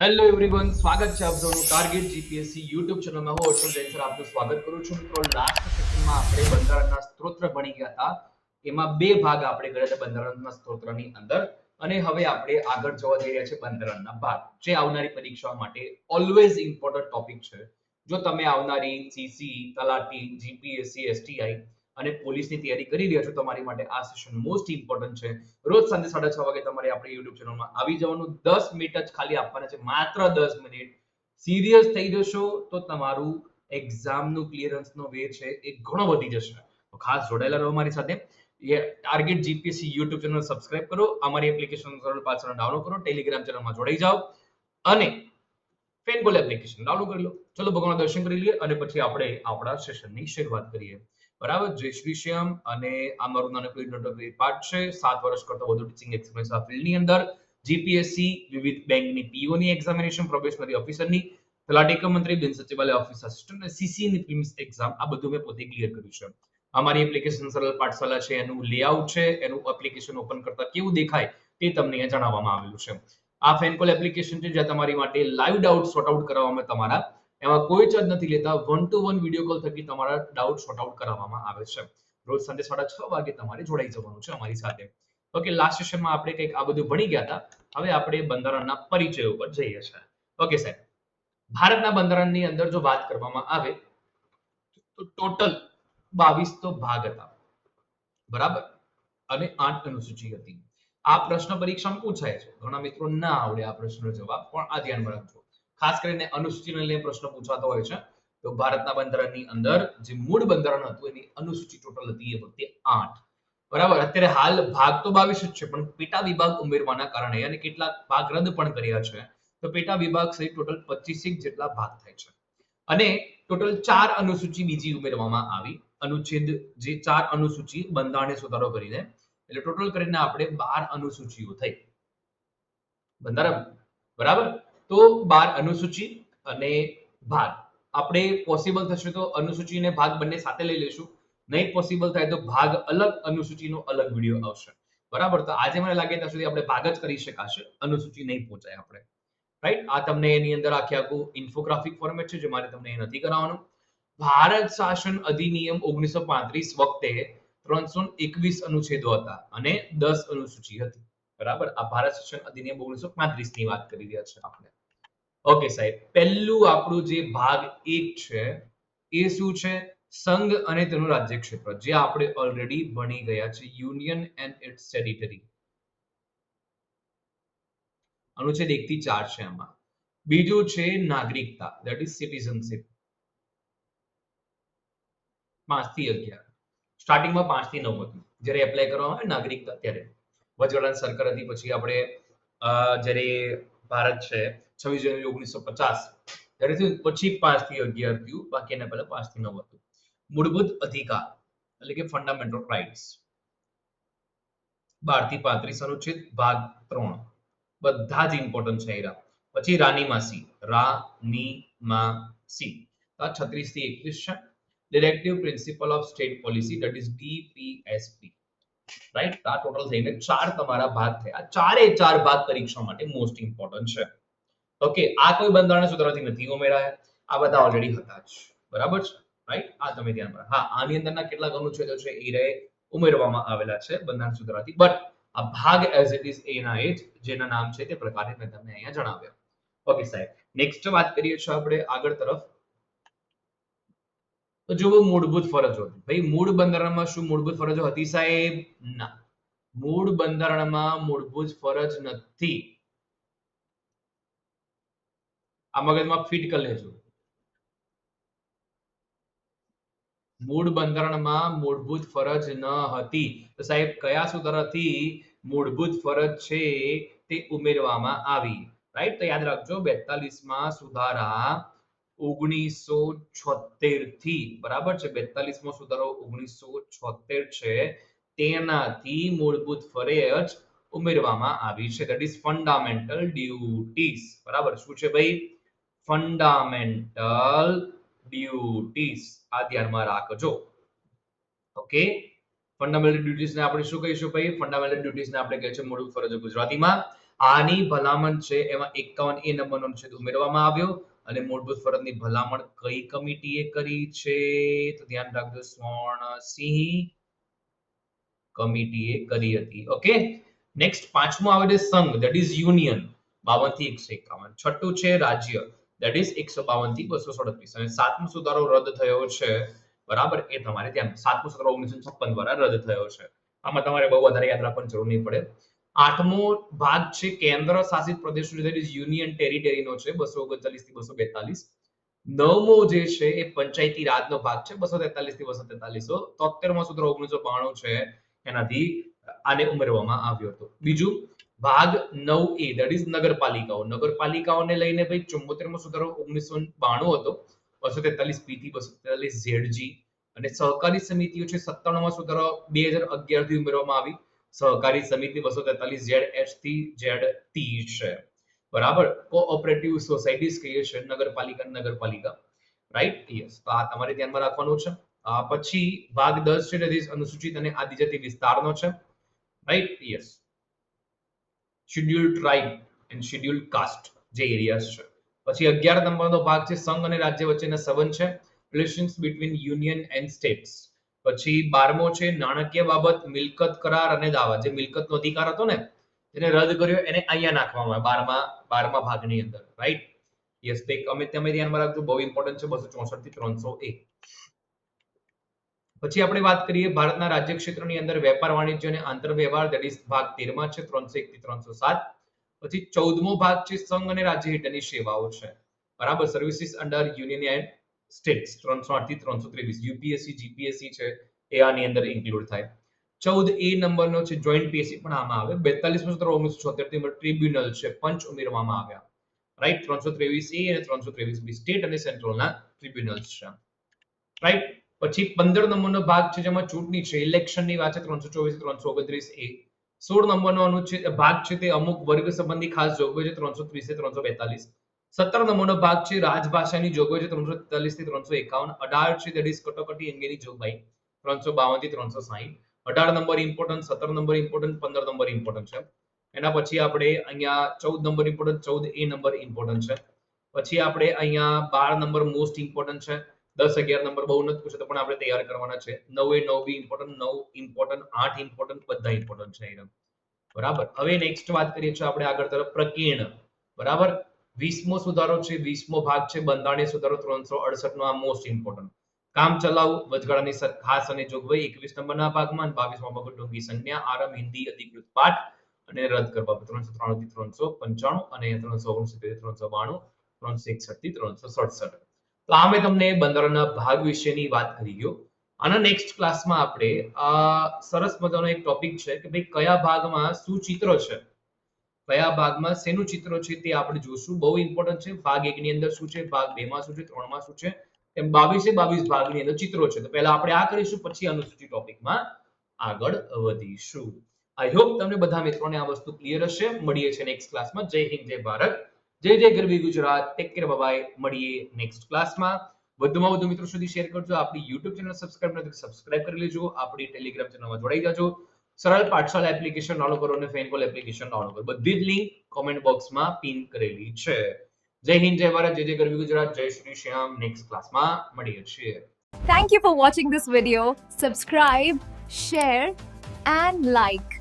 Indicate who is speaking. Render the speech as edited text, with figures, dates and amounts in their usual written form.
Speaker 1: Hello everyone, સ્વાગત છે આપ સૌનું ટાર્ગેટ જીપીએસસી યુટ્યુબ ચેનલમાં. હું અર્ષદ જૈન સર આપનું સ્વાગત કરું છું. મિત્રો, લાસ્ટ સેશનમાં આપણે બંધારણના સ્ત્રોત્ર ભણી ગયા હતા. એમાં બે ભાગ આપણે કર્યા હતા બંધારણના સ્ત્રોત્રની અંદર, અને હવે આપણે આગળ જવા જઈ રહ્યા છે બંધારણના ભાગ, જે આવનારી પરીક્ષાઓ માટે ઓલવેઝ ઇમ્પોર્ટન્ટ ટોપિક છે. જો તમે આવનારી સીસી, તલાટી, જીપીએસસી, એસટીઆઈ અને પોલીસની તૈયારી કરી રહ્યા છો, તમારી માટે આ સેશન મોસ્ટ ઇમ્પોર્ટન્ટ છે. રોજ સાંજે 6:30 વાગે તમારે આપણે યુટ્યુબ ચેનલમાં આવી જવાનું. 10 મિનિટ જ ખાલી આપવાના છે, માત્ર 10 મિનિટ. સિરિયસ થઈ જશો તો તમારું એક્ઝામનું ક્લિયરન્સનો વે છે એ ઘણો વધી જશે. તો ખાસ જોડાયેલા રહો અમારી સાથે. Target GPSC YouTube channel subscribe કરો, અમારી એપ્લિકેશન સરળ પાછળ ડાઉનલોડ કરો, ટેલિગ્રામ ચેનલમાં જોડાઈ જાઓ અને ફેનગોલ એપ્લિકેશન ડાઉનલોડ કરી લો. ચલો ભગવાનના દર્શન કરી લઈએ અને પછી આપણે આપણા સેશનની શરૂઆત કરીએ. બરાબર, જય શ્રી શ્યામ. અને આ મારું નાનકડું ઇન્ટ્રોડક્ટરી પાર્ટ છે. 7 વર્ષ કરતા વધુ ટીચિંગ એક્સપિરિયન્સ આ ફિલ્ડની અંદર. જીપીએસસી, વિવિધ બેંકની પીઓની એક્ઝામિનેશન, પ્રોબેશનરી ઓફિસરની, તલાટી કમ મંત્રી, બિન સચિવાલય ઓફિસ આસિસ્ટન્ટ અને સીસીની પ્રિલિમ્સ એક્ઝામ, આ બધું મેં પોતે ક્લિયર કર્યું છે. અમારી એપ્લિકેશન સરળ પાઠશાલા છે, એનું લેઆઉટ છે, એનું એપ્લિકેશન ઓપન કરતા કેવું દેખાય તે તમને અહીંયા જણાવવામાં આવેલું છે. આ ફેનકોલ એપ્લિકેશન છે જ્યાં તમારી માટે લાઈવ ડાઉટ સોર્ટ આઉટ કરવામાં તમારા, એમાં કોઈ ચાર્જ નથી લેતા. 1 to 1 વિડીયો કોલ થકી તમારા ડાઉટ સોર્ટ આઉટ કરવામાં આવે છે. રોજ સાંજે 6:30 વાગે તમારે જોડાઈ જવાનું છે અમારી સાથે. ઓકે, લાસ્ટ સેશનમાં આપણે કંઈક આ બધું ભણી ગયા હતા. હવે આપણે બંધારણના પરિચય ઉપર જઈએ છીએ. ઓકે સાહેબ, ભારતના બંધારણની અંદર જો વાત કરવામાં આવે તો ટોટલ 22 તો ભાગ હતા, બરાબર, અને 8 અનુસૂચિ હતી. આ પ્રશ્ન પરીક્ષામાં પૂછાય છે. ઘણા મિત્રો ના આવડે આ પ્રશ્નનો જવાબ, પણ આ ધ્યાનમાં રાખજો. ખાસ કરીને અનુસૂચિને લઈને પ્રશ્ન પૂછાતો હોય છે. તો ભારતના બંધારણની અંદર જે મૂળ બંધારણ હતું એની અનુસૂચિ ટોટલ હતી એ વખતે 8. બરાબર, અત્યારે હાલ ભાગ તો 22 જ છે, પણ પેટા વિભાગ ઉમેરવાના કારણે અને કેટલાક ભાગ રદ પણ કર્યા છે. તો પેટા વિભાગ સહિત ટોટલ 25 જેટલા ભાગ થાય છે. અને ટોટલ 4 અનુસૂચિ બીજી ઉમેરવામાં આવી. અનુચ્છેદ, જે 4 અનુસૂચિ બંધારણીય સુધારો કરીને, એટલે ટોટલ કરીને આપણે 12 અનુસૂચિઓ થઈ બંધારણ. બરાબર, તો 12 અનુસૂચિ અને ભાગ. આપણે પોસિબલ થશે તો અનુસૂચિ અને ભાગ બંને સાથે લઈ લેશું. નહીં પોસિબલ થાય તો ભાગ અલગ, અનુસૂચિનો અલગ વિડીયો આવશે. બરાબર, તો આજે મને લાગે ત્યાં સુધી આપણે ભાગ જ કરી શકાશે, અનુસૂચિ નહીં પહોંચાય આપણે. રાઈટ, આ તમને એની અંદર આખે આખું ઇન્ફોગ્રાફિક ફોર્મેટ છે, જે મારે તમને એ નથી કરાવવાનું. ભારત શાસન અધિનિયમ 1935 વખતે 321 અનુચ્છેદો હતા અને 10 અનુસૂચિ હતી. બરાબર, આ ભારત શાસન અધિનિયમ 1935 ની વાત કરી રહ્યા છે આપણે. ઓકે સાહેબ, પહેલું આપણું જે ભાગ 1 છે એ શું છે? સંઘ અને તેનું રાજ્ય ક્ષેત્ર, જે આપણે ઓલરેડી ભણી ગયા છે. Union and its territory. અનુચ્છેદ 1 થી 4 છે એમાં. બીજું છે નાગરિકતા, ધેટ ઇઝ સિટીઝનશિપ. 5 થી 11. સ્ટાર્ટિંગમાં 5 થી 9 હતું, જ્યારે એપ્લાય કરવામાં આવે નાગરિકતા ત્યારે. વચગાળાની સરકાર હતી, પછી આપણે જ્યારે ભારત છે 26 જાન્યુઆરી 1950 ત્યારે થયું, પછી 5 થી 11 થયું, બાકી એના પહેલા 5 થી 9 હતું. મૂળભૂત અધિકાર એટલે કે ફંડામેન્ટલ રાઇટ્સ, 12 થી 35 અનુચ્છેદ, ભાગ 3. બધા જ ઇમ્પોર્ટન્ટ છે એરા. પછી રાની માસી, આ 36 થી 21 છે. Directive principal of state policy, that is DPSP. Right, આ ટોટલ થઈને 4 તમારા ભાગ થયા. ચારે 4 ભાગ પરીક્ષા માટે મોસ્ટ ઇમ્પોર્ટન્ટ છે. ઓકે, આ કોઈ બંધારણ સુધારાથી નથી ઉમેરાયા, આ બધા ઓલરેડી હતા જ. બરાબર છે, રાઈટ, આ તમે ધ્યાન રાખો. હા, આની અંદરના કેટલાક અનુચ્છેદો છે એ રહે ઉમેરવામાં આવેલા છે બંધારણ સુધારાથી, બટ આ ભાગ એઝ ઇટ ઇઝ એના એ જ, જેના નામ છે તે પ્રકારે મેં તમને અહીંયા જણાવ્યા. ઓકે સાહેબ, નેક્સ્ટ વાત કરીએ છીએ આપણે આગળ તરફ. તો જુઓ, મૂળભૂત ફરજો હતી. ભાઈ, મૂળ બંધારણમાં શું મૂળભૂત ફરજો હતી સાહેબ? ના, મૂળ બંધારણમાં મૂળભૂત ફરજ નથી. આ મગજમાં ફિટ કરી લેજો. મૂળ બંધારણમાં મૂળભૂત ફરજ ન હતી. તો સાહેબ, કયા સુધારાથી મૂળભૂત ફરજ છે તે ઉમેરવામાં આવી? રાઈટ, તો યાદ રાખજો, 42 માં સુધારા 1976 થી, બરાબર છે, 42 મો સુધારો 1976 છે, તેનાથી મૂળભૂત ફરજ ઉમેરવામાં આવી છે. That is fundamental duties. બરાબર, શું છે ભાઈ? Fundamental duties. આ ધ્યાનમાં રાખજો. ઓકે, ફંડામેન્ટલ ડ્યુટીઝ ને આપણે શું કહીશું ભાઈ? ફંડામેન્ટલ ડ્યુટીઝ ને આપણે કહે છે મૂળભૂત ફરજો ગુજરાતીમાં. આની ભલામણ છે એમાં 51A નંબરનો અનુચ્છેદ ઉમેરવામાં આવ્યો અને મૂળભૂત ફરજની ભલામણ કઈ કમિટીએ કરી છે? તો ધ્યાન રાખજો, સ્વર્ણસિંહ કમિટીએ કરી હતી. ઓકે, નેક્સ્ટ પાંચમું આવે છે સંઘ, ધેટ ઇઝ યુનિયન, 52 થી 151. છઠ્ઠું છે રાજ્ય, ધેટ ઇઝ 152 થી 237. અને સાતમો સુધારો રદ થયો છે, બરાબર, એ તમારે ધ્યાન. સાતમો સુધારો 1956 દ્વારા રદ થયો છે. આમાં તમારે બહુ વધારે યાદ રાખવાની જરૂર નહીં પડે. આઠમો ભાગ છે કેન્દ્ર શાસિત પ્રદેશો, ધેટ ઇઝ યુનિયન ટેરિટરીનો છે, 239 થી 242. નવમો જે છે એ પંચાયતી રાજનો ભાગ છે, 243 થી 243. 73મો સુધારો 1992 છે, એનાથી આને ઉમેરવામાં આવ્યો હતો. બીજું ભાગ 9A, ધેટ ઇઝ નગરપાલિકાઓ. નગરપાલિકાઓને લઈને ભાઈ 74મો સુધારો 1992 હતો, 243B થી 243ZG. અને સહકારી સમિતિઓ છે 97મો સુધારો 2011 થી ઉમેરવામાં આવી, સહકારી સમિતિ 243ZH થી ZT છે, બરાબર. કોઓપરેટિવ સોસાયટીઝ કહીએ છીએ નગરપાલિકા, રાઈટ? યસ, તો આ તમારે ધ્યાનમાં રાખવાનું છે. પછી ભાગ 10 છે, ધેટ ઇઝ અનુસૂચિત અને આદિજાતિ વિસ્તારનો છે, right? Yes, scheduled tribe and scheduled caste જે એરિયાઝ છે. પછી 11 નંબરનો ભાગ છે સંઘ અને રાજ્ય વચ્ચેના સંબંધ છે, relations between union and states. પછી 12મો છે નાણાકીય બાબત, મિલકત કરાર અને દાવા. જે મિલકતનો અધિકાર હતો ને એને રદ કર્યો, એને અહીંયા નાખવામાં આવ્યો 12મા ભાગની અંદર, રાઈટ? યસ, તમે ધ્યાનમાં રાખજો, બહુ ઇમ્પોર્ટન્ટ છે, 264 થી 301. પછી આપણે વાત કરીએ ભારતના રાજ્ય ક્ષેત્રની અંદર વેપાર વાણિજ્ય અને આંતરવ્યવહાર, ધેટ ઇઝ ભાગ 13માં છે, 301 થી 307. પછી 14મો ભાગ છે સંઘ અને રાજ્ય હેઠળની સેવાઓ છે, બરાબર, services under union and states, 308 થી 323. યુપીએસસી જીપીએસસી છે એ આની અંદર ઇન્ક્લુડ થાય. 14A નંબરનો છે જોઈન્ટ પીએસસી પણ આમાં આવે. 42મો સુધારો 1976 થી ટ્રિબ્યુનલ છે, પંચ ઉમેરવામાં આવ્યા, રાઈટ? 323A અને 323B સ્ટેટ અને સેન્ટ્રલના ટ્રિબ્યુનલ્સ છે, રાઈટ? પછી 15 નંબરનો ભાગ છે જેમાં ચૂંટણી છે, ઇલેક્શનની વાત છે, 324 329A. 16 નંબરનો અનુચ્છેદ ભાગ છે તે અમુક વર્ગ સંબંધી ખાસ જોગવાઈ છે, 330 થી 342. 17 નંબરનો ભાગ છે રાજભાષાની જોગવાઈ છે, 343 થી 351. 18 છે ધેટ ઇઝ કટોકટી અંગેની જોગવાઈ, 352 થી 360. 18 number important, 17 number important, 15 number important છે. એના પછી આપણે અહીંયા 14 number important, 14A number important છે. પછી આપણે અહીંયા 12 નંબર મોસ્ટ ઇમ્પોર્ટન્ટ છે, 10 11 નંબર બહુ નથી પૂછે તો પણ આપણે તૈયાર કરવાના છે. 9A 9B important, 9 important, 8 important, બધા ઇમ્પોર્ટન્ટ છે અહીંયા, બરાબર. હવે નેક્સ્ટ વાત કરીએ છીએ આપણે આગળ તરફ પ્રકીર્ણ, બરાબર. 20મો સુધારો છે, 20મો ભાગ છે બંધારણીય સુધારો, 368 નો આ મોસ્ટ ઇમ્પોર્ટન્ટ. કામ ચલાઉ વચગાળાની ખાસ અને જોગવાઈ 21 નંબરના ભાગમાં, 22મા ભાગ ટૂંકી સંજ્ઞા, આરંભ, હિન્દી અધિકૃત પાઠ અને રદ કરવા, 393 થી 395 અને 369 થી 392, 361 થી 367. તો આ મેં તમને બંધારણના ભાગ વિશેની વાત કરી ગયો. આના નેક્સ્ટ ક્લાસમાં આપણે સરસ મજાનો એક ટોપિક છે કે ભાઈ કયા ભાગમાં શું ચિત્ર છે, કયા ભાગમાં શેનું ચિત્ર છે તે આપણે જોશું. બહુ ઇમ્પોર્ટન્ટ છે. ભાગ 1 ની અંદર શું છે, ભાગ 2 માં શું છે, 3 માં શું છે, એમ 22 ભાગની અંદર ચિત્રો છે. તો પહેલા આપણે આ કરીશું, પછી અનુસૂચિત ટોપિકમાં આગળ વધીશું. આઈ હોપ તમને બધા મિત્રોને આ વસ્તુ ક્લિયર હશે. મળીએ છીએ નેક્સ્ટ ક્લાસમાં. જય હિન્દ, જય ભારત, જય જય ગરવી ગુજરાત. Take care, bye. મળીએ નેક્સ્ટ ક્લાસમાં. વધુમાં વધુ મિત્રો સુધી શેર કરજો. આપણી YouTube ચેનલ સબસ્ક્રાઇબ નથી તો સબસ્ક્રાઇબ કરી લેજો. આપણી ટેલિગ્રામ ચેનલમાં જોડાઈ જાજો. સરળ પાઠશાળા એપ્લિકેશન ડાઉનલોડ કરો અને ફેનકોલ એપ્લિકેશન ડાઉનલોડ કરો. બધી જ લિંક કોમેન્ટ બોક્સમાં પિન કરેલી છે. જય હિન્દ, જય ભારત, જય જય ગરવી ગુજરાત, જય શ્રી શ્યામ. નેક્સ્ટ ક્લાસમાં મળીએ છીએ.
Speaker 2: Thank you for watching this video. Subscribe, share and like.